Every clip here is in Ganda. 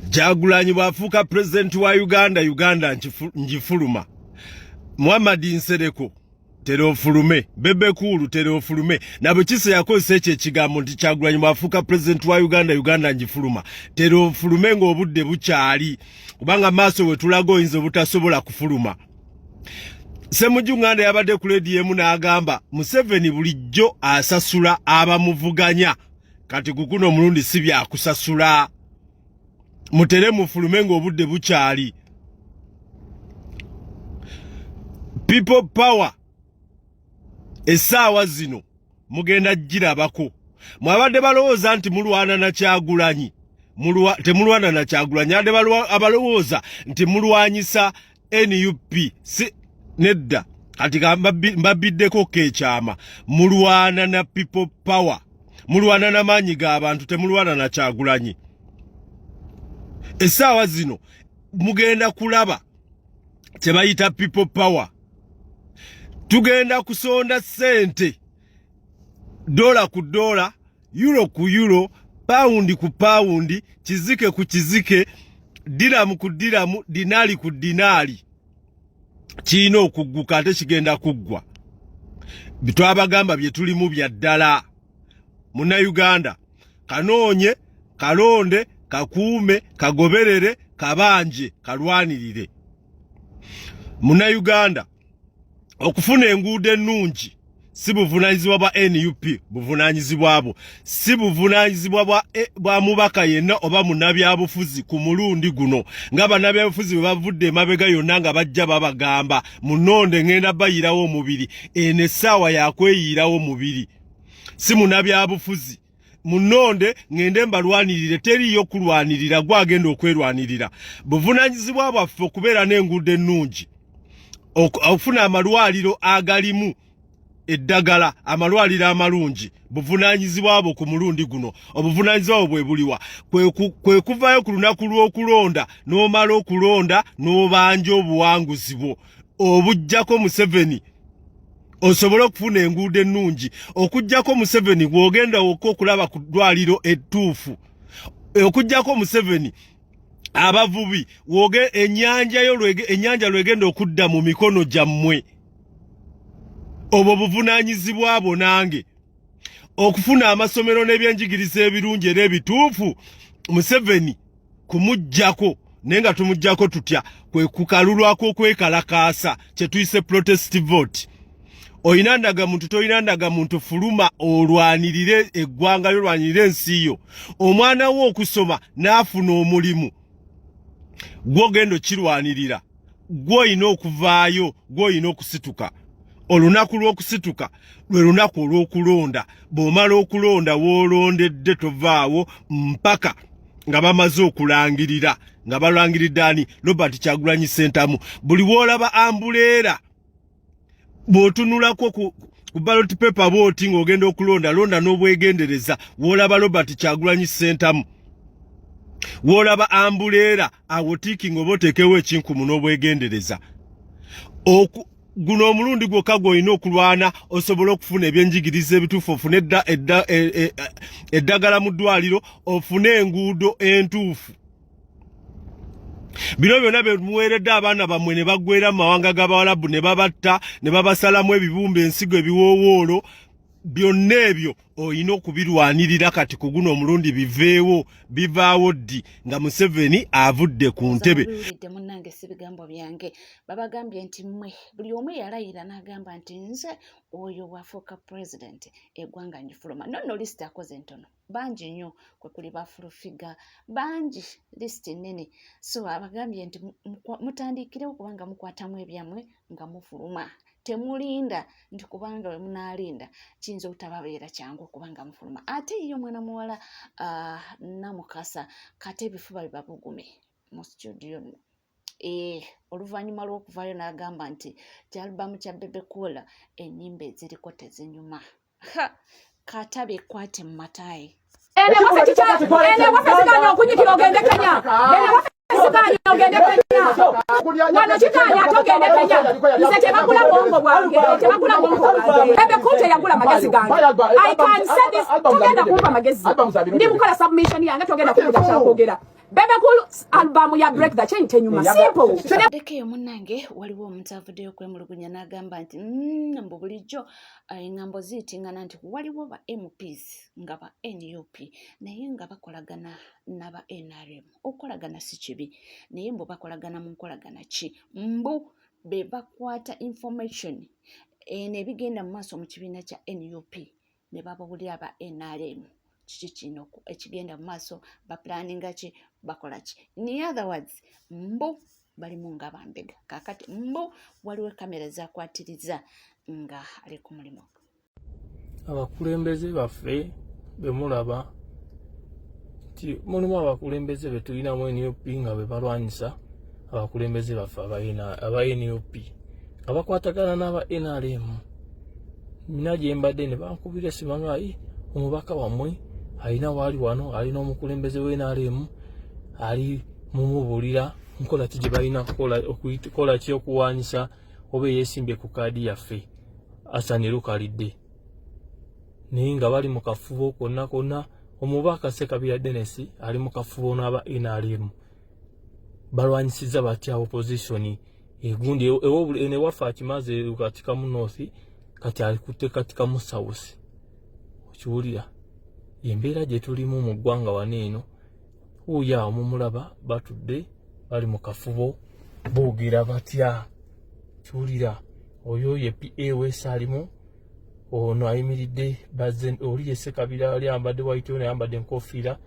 Kyagulanyi bw'afuuka president wa Uganda njifuluma. Muhammad Nsereko terofulume, Bebe Kulu terofulume. Na bwekisa yakozesa ekyo ekigambo nti Kyagulanyi bw'afuuka president wa Uganda njifuluma. Terofulume ng'obudde bukyali. Kubanga maaso we tulaga oyinza obutasobola kufuluma. Ssemujju Nganda yabadde ku radio emu n'agamba Museveni bulijjo asasula abamuvuganya. Kati kukuno omulundi si byakusasula. Mutere mufulume ng'obudde bukyali. People power essaawa zino mugenda girabako. Mwabadde balowooza nti mulwana na Kyagulanyi. Temulwana na Kyagulanyi. Ade abalowooza nti mulwanyisa NUP. Si nedda. Kati mbabiddeko kekyama. Mulwana na people power. Mulwana na maanyi g'abantu, temulwana na Kyagulanyi. Essaawa zino mugenda kulaba kye bayita people power. Tugenda kusonda ssente dola ku dola, euro ku euro, paundi ku paundi, kizike ku kizike, diramu ku diramu, dinari ku dinari. Kino okugguka ate kigenda kuggwa. Bitwabagamba bye tulimu bya ddala. Muna Uganda kanoonye, kalonde, kakuume, kagoberere, kabanje, kalwanirire. Muna Uganda okufuna enguudo ennungi si buvunaanyizibwa bwa NUP, buvunaanyizibwa abo. Si buvunaanyizibwa bwa mubaka yenna oba munnabyabufuzi ku mulundi guno. Nga bannabyabufuzi bwe bavudde emabega yonna nga bajja babagamba munonde ngenda bayirawo omubiri. Eno essaawa yakweyiirawo omubiri. Si munnabyabufuzi. Munonde ngende mbalwanirire, teriyo kulwanirira, gwagenda okwerwanirira. Buvunaanyizibwa bwaffe okubeera n'enguudo ennungi. Okufuna amalwaliro agalimu eddagala, amalwaliro amalungi. Buvunaanyizibwa abo ku mulundi guno. Obuvunaanyizibwa bwe buliwa. Kwe kuvaayo ku lunaku lw'okulonda, n'omala okulonda, n'obanja obuwanguzi bwo. Obujjako Museveni osobola okufuna enguudo ennungi. Okujjako Museveni bw'ogenda okulaba ku ddwaliro ettuufu. Okujjako Museveni abavubi ennyanja lwegenda okudda mu mikono gyammwe. Obwo buvunaanyizibwa abo nange. Okufuna amasomero n'ebyenjigiriza ebirungi era ebituufu, Museveni kumuggyako, naye nga tumuggyako tutya, kwe kukalulwako okwekalakaasa, kye tuyise protest vote. Oyina ndagamuntu toyina ndagamuntu, fuluma olwanirire eggwanga lyo, olwanirire ensi yo. Omwana wo okusoma n'afuna omulimu, gw'ogenda okirwanirira. Gw'olina okuvaayo, gw'olina okusituka. Olunaku lw'okusituka lwe lunaku olw'okulonda. Bw'omala okulonda w'olondedde tovaawo mpaka nga bamaze okulangirira, nga balangiridde ani Robert Kyagulanyi Ssentamu. Buli w'olaba ambuleera bw'otunulako ku ballot paper vote ng'ogenda okulonda, londa n'obwegendereza. W'olaba Robert Kyagulanyi Ssentamu, w'olaba ambuleera awotiiki ng'oba oteekewo ekinkumu n'obwegendereza. Guno omulundi gwokka gw'olina okulwana osobola okufuna ebyenjigiriza ebituufu, ofune eddagala mu ddwaliro, ofune enguudo entuufu. Bino byonna bye muweeredde abaana bammwe ne baggweera mu mawanga g'Abawalabu ne babatta, ne babasalamu ebibumba, ensigo, ebiwoowoolo. Byonna ebyo olina okubirwanirira kati ku guno omulundi biveewo. Bivaawo ddi nga Museveni avudde ku ntebe. Munnange si bigambo byange. Babagambye nti mmwe buli omu yalayira n'agamba nti nze oyo bw'afuuka president eggwanga njifuluma. Nonno lisiti akoze ntono. Bangi nnyo kwe kuli bafulufiga. Bangi lisiti nnene. So abagambye nti mutandiikirewo kubanga mukwatamu ebyammwe nga mufuluma. Temulinda nti kubanga we munaalinda kiyinza obutababeera kyangu kubanga mufuluma. Ate iyo mwana muwala Namukasa kate ebifuba bibabugume mu studio. Oluvannyuma lw'okuvaayo n'agamba nti ky'alubamu kya Bebe Cool ennyimba eziriko tezinyuma. Kata bekwate mu mataayi. Wano chikanya atogende Kenya. Nze tebagula bongo bwange, tebagula bongo bwange. Bebe Cool yagula magezi gange. I can say this, togenda kumpa magezi. Ndi mukola submission yange togenda kumpa kyakwogera. Bebe Cool album ya Break the Chain tenyuma. Simple. Dekeyo munnange waliwo omuntu avuddeyo okwemulugunya n'agamba nti mbu bulijjo engambo ziyitingana nti waliwo ba MPs nga ba NUP naye nga bakolagana n'aba NRM. Okolagana si kibi naye mbu bakolagana mu nkolagana ki? Mbu be bakwata information nebigenda mu maaso mu kibiina kya NUP ne babawulira aba NRM. Kiki kino ekigenda mu maaso baplaninga ki bakola ki? In other words mbu bali munga bambega kakati mbu waliwo kamera zakwatiriza nga ali ku mulimu. Abakulembeze baffe bemulaba ti mulimu abakulembeze betulina mu NUP nga bebalwanyisa abakulembeze baffe aba NUP abakwatagana n'aba NRM. Mina gye mbadde ne bankubira simanga omubaka wamwe alina wali wano alina omukulembeze w'NRM ali mumubulira nkola ki gye balina okukola ki okuwanyisa oba yeesimbye ku kaadi yaffe Hassan Lukalidde naye nga bali mu kafubo konna konna. Omubaka Ssekabira Dennis ali mu kafubo n'aba NRM balwanyisiza batya opposition egundi ene wafa akimaze katika mu north kati alikutte katika mu south. Okiwulira embeera gye tulimu mu ggwanga waneeno uya omumulaba batudde bali mu kafubo boogera batya. Kiwulira oyo ye PA weesalimu ono ayimiridde baze oli ye Ssekabira ali ambadde white ono ayambadde enkofiira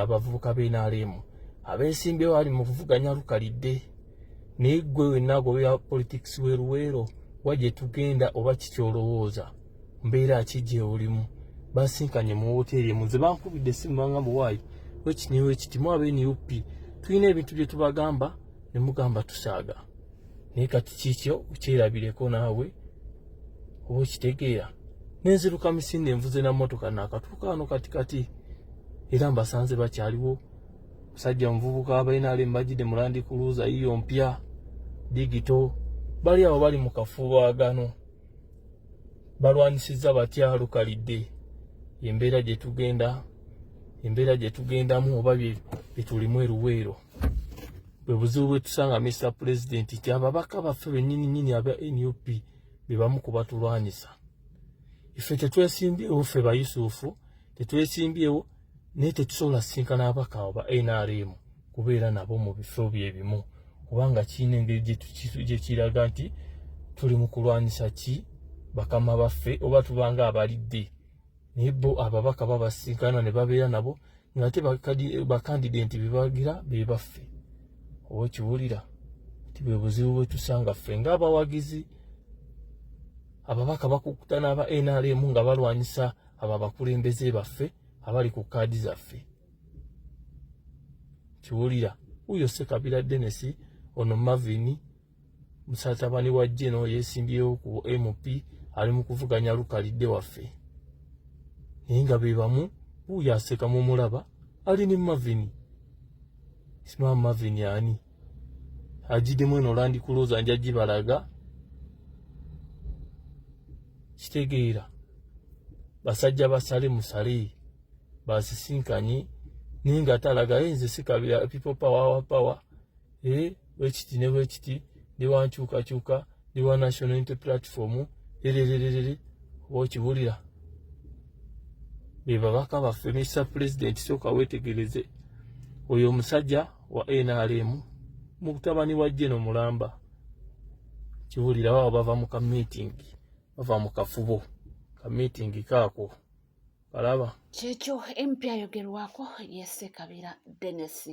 abavubuka b'NRM abeesimbyewo ali mu kuvuganya Lukalidde naye ggwe wenna agobera politics weeruweero wagye tugenda oba kikyolowooza mbeera ki gye olimu. Basinkanye mu woteeri muze bankubidde essimu banga muwaayi wekiniwe ekitimu ab'NUP tulina ebintu bye tubagamba ne mugamba tusaaga naye kati kikyo kyerabireko naawe oba okitegeera. Nenziruka misinde envuze na mmotoka n'akatuuka wano katikati era mbasanze bakyaliwo. Musajja muvubuka abainale mbajide mu Land Cruiser yiyo mpya digito bali awo bali mu kafuubagano balwanisiza batya Lukalidde. Embeera gye tugendamu oba bitulimu eruweero bwe buzibu bwe tusanga Mr. President nti ababaka baffe bennyini aba NUP be bamu ku batulwanyisa. Ife tetwesimbyewo ffe ba Yusufu tetwesimbyewo naye tetusobola sinkana ababaka abo ba NRM kubeera nabo mu bifo byebimu kubanga kiina engeri gye kiraga nti tuli mu kulwanyisa ki bakama baffe oba tubanga abalidde naye bo ababaka babasinkana ne babeera nabo ng'ate bakandidenti bebagira be baffe. Oba okiwulira nti bwe buzibu bwe tusanga ffe ng'abawagizi ababaka bakukuta n'aba NRM nga balwanyisa abo abakulembeze baffe abali ku kaadi zaffe. Kiwulira uyo Ssekabira Dennis ono Marvin musatabani wa Jeno yeesimbyewo ku MP ali mu kuvuganya Lukalidde waffe naye nga be bamu uyo aseka mu mulaba ali ne Marvin sima Marvin ani agiddemu eno Land Cruiser nja gibalaga kitegeera basajja basale musale basisinkanye naye nga talaga nze Ssekabira people power wekiti ne wekiti ndi wankyukakyuka ndi wa National Unity Platform erererere okiwulira be babaka baffe Mr. President soka wetegereze oyo omusajja wa NRM mu kutabani wa Jeno Mulamba. Kiwulira wao bava mu ka meeting bava mu kafubo ka meeting kaako kalaba kyekyo MP ayogerwako ye Ssekabira Dennis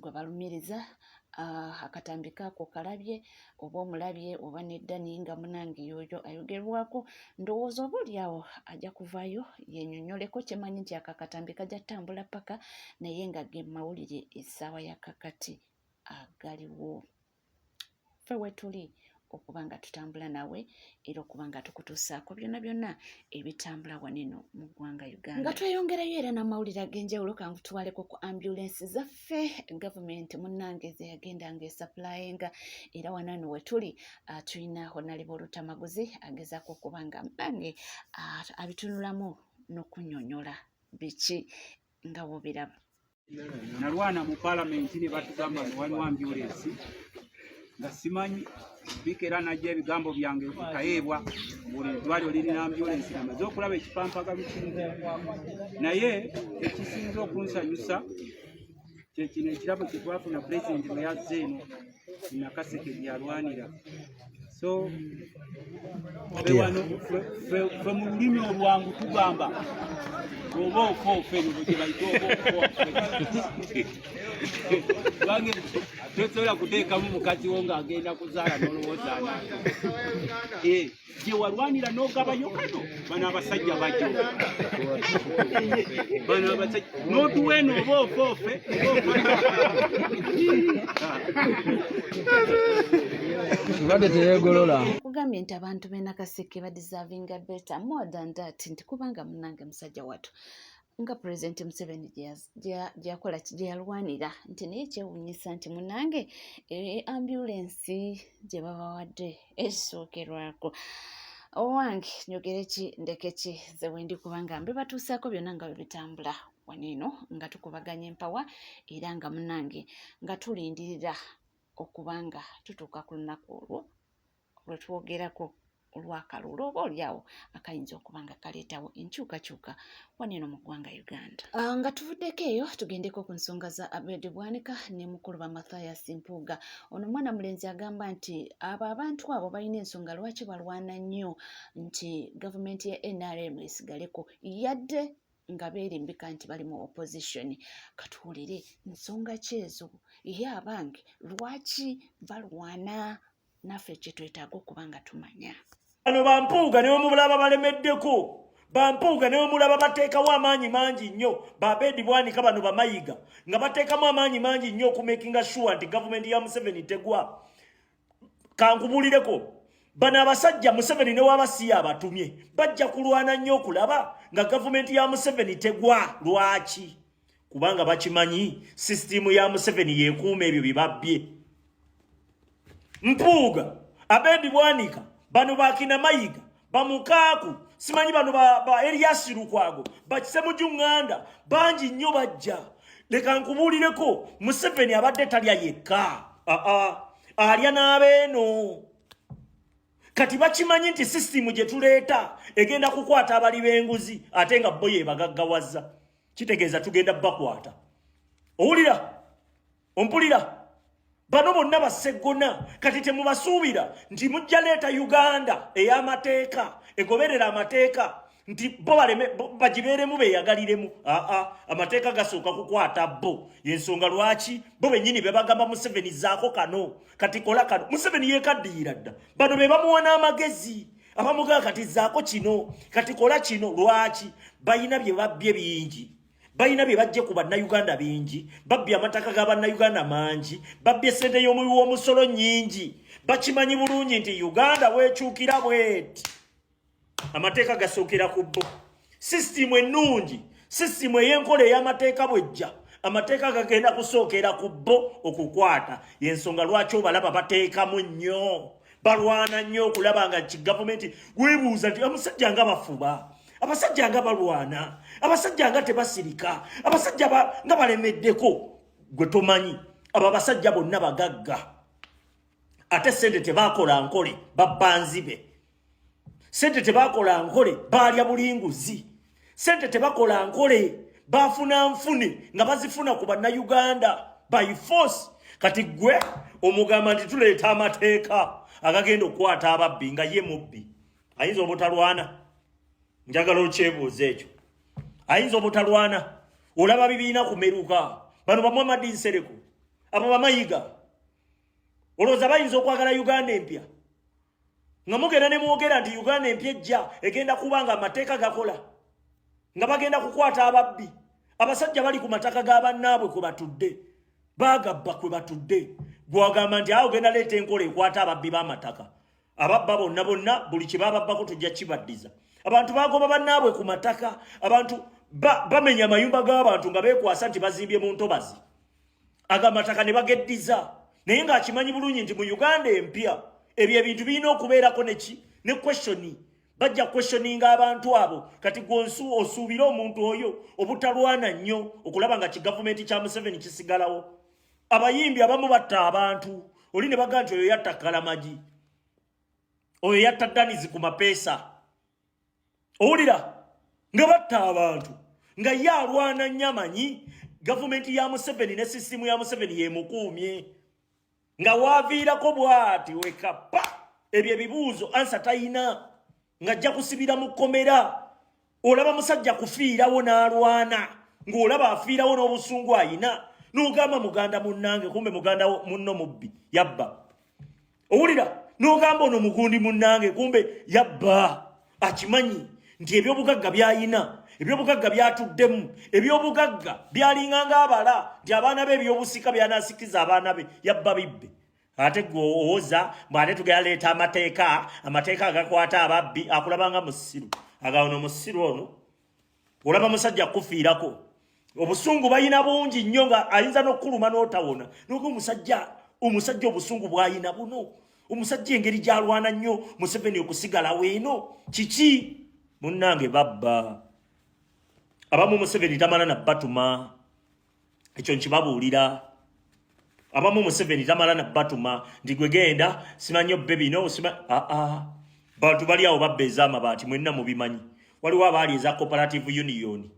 gwe balumiriza akatambi kaako kalabye oba omulabye oba nedda naye nga munange yoyo ayogerwako ndowooza oba oli awo ajja kuvaayo yennyonnyoleko kyemanyi nti akatambi kajja ttambula paka naye nga ge mawulire essaawa ya kakati agaliwo ffe wetuli okuba nga tutambula nawe era okuba nga tukutuusaako byonna ebitambula waneno mu ggwanga Uganda nga tweyongerayo era n'amawulire ag'enjawulo kangutwaleko ku ambulensi zaffe gavumenti munnange ze yagendanga esapulayenga era wanano wetuli tulina Honorable Olutamaguzi agezaako okuba nga munnange abitunulamu n'okunnyonnyola biki nga wobiraba. nalwana mu parliament ne batugamba waliwo ambulance nga simanyi bikera najja ebigambo byange okutayeebwa buli ddwaliro lirina ambulance namaze okulaba ekipampagalo kingi naye ekisinza okunsanyusa kyekino ekirabo kye twafuna pulezidenti bwe yazze eno Nakaseke gyalwanira so ffe mu lulimi olwangu tugamba oba okoofe eno gye bayita oba okoofe bange tosobola kuteekamu mukazi wo ng'agenda kuzaala n'olowooza gye walwanira n'ogabayo kano bano abasajja bajjo bano abasajja n'otuweeno oba okoofe kugambye nti abantu b'e Nakaseke badeservinga better more than that nti kubanga munange musajja wattu nga President Museveni gyakola gye yalwanira nti naye kyewuunyisa nti munange ambulance gye babawadde esookerwako owange nyogere ki ndeke ki ze wendi kubanga mbe batuusaako byonna nga bebitambula waneno nga tukubaganya empawa era nga munange nga tulindirira okubanga tutuuka ku lunaku olwo lwetwogerako olw'akalulu oba oliawo akayinza okubanga kaleetawo enkyukakyuka waneno mu ggwanga Uganda. Nga tuvuddeko eyo tugendeko ku nsonga za Abedi Bwanika ne mukulu ba Mathias Mpuuga. Ono mwana mulenzi agamba nti abantu abo balina ensonga lwaki balwana nnyo nti gavumenti ya NRM esigaleko yadde nga beerimbika nti bali mu opposition. Katuwulire nsonga ki ezo ye abange lwaki balwana naffe kye twetaaga okuba nga tumanya. Bano Bampuuga ne omulaba balemeddeko Bampuuga ne omulaba bateekawo amaanyi mangi nnyo Abedi Bwanika bano bamayiga nga bateekamu amaanyi mangi nnyo okumakinga sure nti gavumenti ya Museveni tegwa. Kankubulireko bano abasajja Museveni ne wabasiya abatumye bajja kulwana nnyo okulaba nga gavumenti ya Museveni tegwa. Lwaki? Kubanga bakimanyi sisitimu ya Museveni yeekuuma ebyo bibabbye. Mpuuga, Abedi Bwanika, bano bakina mayiga, bamukaaku, simanyi bano ba Elias Lukwago, bakisemu Junganda, bangi nnyo bajja. Leka nkubulireko Museveni abadde talya yekka. Alya n'abeeno. Kati bakimanyi nti sisitimu gye tuleeta egenda kukwata abali b'enguzi ate nga bo yebagaggawaza. Kitegeeza tugenda bakwata. Owulira? Ompulira? Bano bonna baseggona kati temubasuubira nti mujja leeta Uganda ey'amateeka egoberera amateeka nti bo bagibeeremu beeyagaliremu. Amateeka gasooka kukwata bo. Yensonga lwaki bo bennyini be bagamba Museveni zaako kano kati kola kano. Museveni yeekaddiira dda. Bano be bamuwa n'amagezi abamugaa kati zaako kino kati kola kino. Lwaki? Bayina bye babbye bingi. Bayina bye bajje ku bannayuganda bingi, babbye amataka ga bannayuganda mangi, babbye ssente y'omuwi w'omusolo nnyingi. Bakimanyi bulungi nti Uganda weekyukira bweti. Amateeka gasookera ku bo. Sisitimu ennungi, sisitimu ey'enkola ey'amateeka bwejja, amateeka gagenda kusookera ku bo okukwata. Yensonga lwaki obalaba bateekamu nnyo, balwana nnyo okulaba nga gavumenti weebuuza nti omusajja nga bafuba. Abasajja nga balwana, abasajja nga tebasirika, abasajja nga balemeddeko. Gwe tomanyi abo abasajja bonna bagagga ate sente tebaakola nkole babbanzibe. Sente tebaakola nkole baalya bulinguzi. Sente tebakola nkole baafuna nfune nga bazifuna ku bannayuganda by force. Kati gwe omugamba nti tuleeta amateeka agagenda okukwata ababbi nga ye mubbi. Ayinza obutalwana. Njagala okyebuuza ekyo. Ayinza obutalwana. Olaba bibiina kumeruka. Bano ba Muhammad Nsereko, abo bamayiga. Olowooza bayinza okwagala Uganda empya. Nga mugenda ne mwogera nti Uganda empya ejja egenda kuba nga amateeka gakola. Nga bagenda kukwata ababbi. Abasajja bali ku mataka g'abannaabwe kwe batudde. Baagabba kwe batudde. Gwagamba nti awo genda leeta enkola ekwata ababbi b'amataka. Ababba bonna buli kye bababbako tujja kibaddiza. Abantu bagoba bannaabwe ku mataka. Abantu bamenya amayumba g'abantu nga beekwasa nti bazimbye mu ntobazi. Agamataka ne bageddiza. Naye ng'akimanyi bulungi nti mu Uganda empya ebyo ebintu birina okubeerako ne questioni. bajja questioninga abantu abo kati gonsu osuubira omuntu oyo obutalwana nnyo okulaba nga kigavumenti kya Museveni kisigalawo. Abayimbi abamu batta abantu oli ne baga nti oyo yatta Kalamagi, oyo yatta Danizi ku mapeesa. Owulira nga batta abantu nga ye alwana nnyo amanyi gavumenti ya Museveni ne sisimu ya Museveni yemukuumye nga waaviirako bw'ati wekapa ebyo ebibuuzo ansa tayina nga ajja kusibira mu kkomera. Olaba musajja kufiirawo n'alwana ng'olaba afiirawo n'obusungu ayina n'ogamba muganda munnange kumbe muganda munno mubbi yabba. Owulira n'ogamba ono mugundi munnange kumbe yabba. Akimanyi nti ebyobugagga byayina, ebyobugagga byatuddemu, ebyobugagga byalinganga abala nti abaana be ebyobusika byanasikiza abaana be yabba bibbe. Ate gwowoza mbate tugaleeta amateeka agakwata ababbi akulabanga musiru agawono musiru ono olaba musajja kufiirako. Obusungu bayina bungi nnyo nga ayinza n'okuluma n'otawona noga omusajja obusungu bwayina buno. Omusajja engeri gyalwana nnyo Museveni okusigalawo eno kiki munnange babba. Abamu Museveni tamala na batuma, ekyo nkibabuulira. Abamu Museveni tamala na batuma ndi gwe genda simanyo baby no bantu bali awo babbe ez'amabaati mwenna mubimanyi. Waliwo abaali eza cooperative union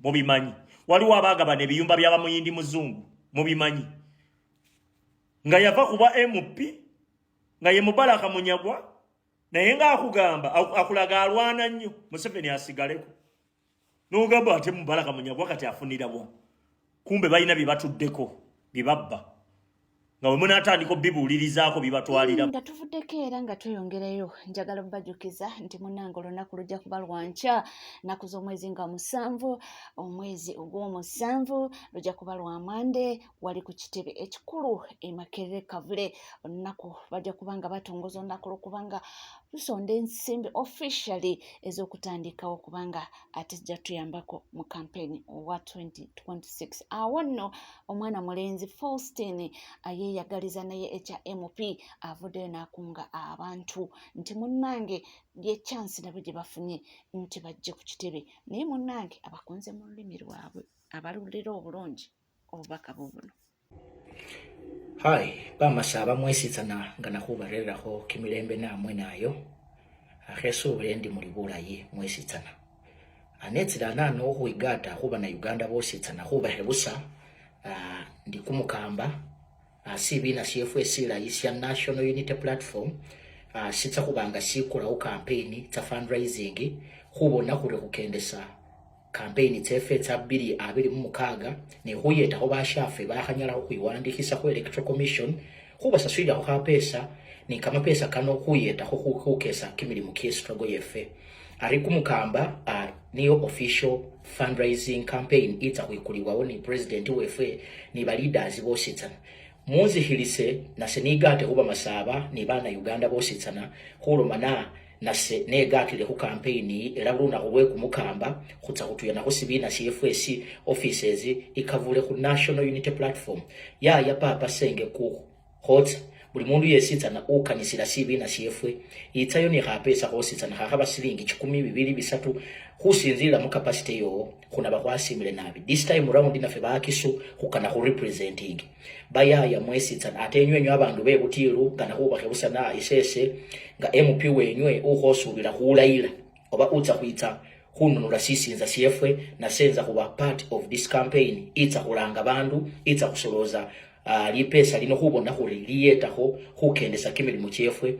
mubimanyi. Waliwo abagabana ebiyumba by'abamuyindi muzungu mubimanyi. Nga yava kuba MP nga ye Mubaraka Munyagwa naye nga akugamba akulaga alwana nnyo Museveni asigaleko. N'ogamba ate Mubaraka Munyagwa kati afunira bwa kumbe balina bye batuddeko bye babba. Nga we munatandika bibuulirizaako bibatwalira. Nga tuvuddeko era nga tweyongerayo njagala bajukiza nti munnange olunaku lujja kuba lwanca nnaku z'omwezi nga 7 omwezi ogw'omusanvu lujja kuba lwa Mande wali ku kitebe ekikulu e Makerere Kavule. Olunaku bajja kuba nga batongoza olunaku lw'okubanga tusonda ensimbi officially ez'okutandikawo kubanga ate zijja tuyambako mu campaign owa 2026. Awo nno omwana mulenzi Faustin yagaliza naye ekya MP avuddeyo n'akunga abantu nti munnange ye chance nabo gye bafunye nti bajje ku kitebe naye munnange abakunze mu lulimi lwabwe abalulira obulungi obubaka bubuno. Hai bamasaba mwesitsana nga nakubareraho kimilembe namwe nayo ahesuubire ndi muli bulayi mwesitsana anetsira nano huigata huba na Uganda bositsana huba hebusa ndi kumukamba CB na CFS rais ya National Unity Platform sitsa kubanga sikuraho campaign tsa fundraising hubona kure kukendesa campaign tsefe tsa 2026 ne huyeta ho bashafe bahanyala ho kwiwandikisa ko Electoral Commission huba saswira ho kapesa ni kama pesa kano huyeta ho hukesa kimilimu struggle yefe ari kumukamba niyo official fundraising campaign itsa kuikuliwa ni president wefe ni leaders bositsana Munzi hilise na senigate huba masaba ni bana Uganda bositsana hulomana na se negate le campaign elabuna obwe kumukamba khutsa kutuyana ho sibina CFS offices ikavule ku National Unity Platform ya papa senge ku hot buli mundu yesitsana ukanyisira sibina CFS itsayo ni hapesa hositsana haba silingi 12 husinzira mu capacity yo kuna bakwasimile nabi this time round na feba akisu hukana ho representing bayaya mwesitsana atenywenyo abantu bebutiru kana huba hebusana isese nga MP wenywe uhosubira hulayira oba utsa kuita hununura sisinza CFS na senza kuba part of this campaign itsa hulanga bandu itsa kusoloza lipesa lino hubona huli liyetaho hukendesa kimilimu chefwe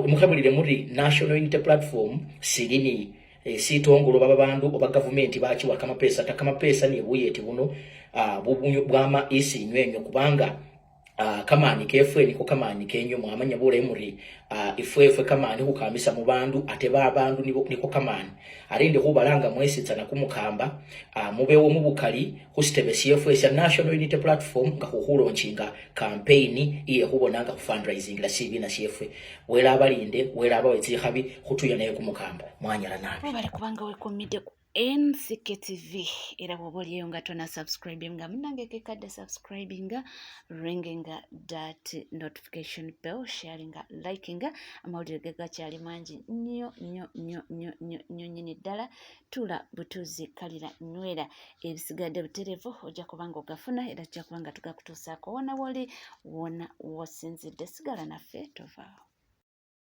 muhebulire muri National Unity Platform silini sitongolo baba bandu oba government bachi wakama pesa takama pesa ni buyeti buno bubunyo bwama isi nywenyo kubanga kamani kefwe niko kamani kenyo mwamanya bole muri ifwe kamani hukamisa mu bandu ate babandu niko kamani alinde hubalanga mwesitsana kumukamba mubewo mubukali hustebe CFS ya National Unity Platform nga huhulo nchinga campaign iye hubonanga fundraising la CB na CFS wela abalinde wela abawetsi habi hutuya naye kumukamba mwanyala nabi bali kubanga wekomide NCK-TV era bw'oba oliyo nga tona subscribinga munnange kekadde subscribinga ringinga that notification bell sharinga likinga amawulire ge gakyali mangi nnyo nyini ddala tula butuuzi kalira nywera ebisigadde butereevu ojja kubanga ogafuna era tujja kubanga tugakutuusaako wona woli wona wosinzidde sigala naffe tovaawo.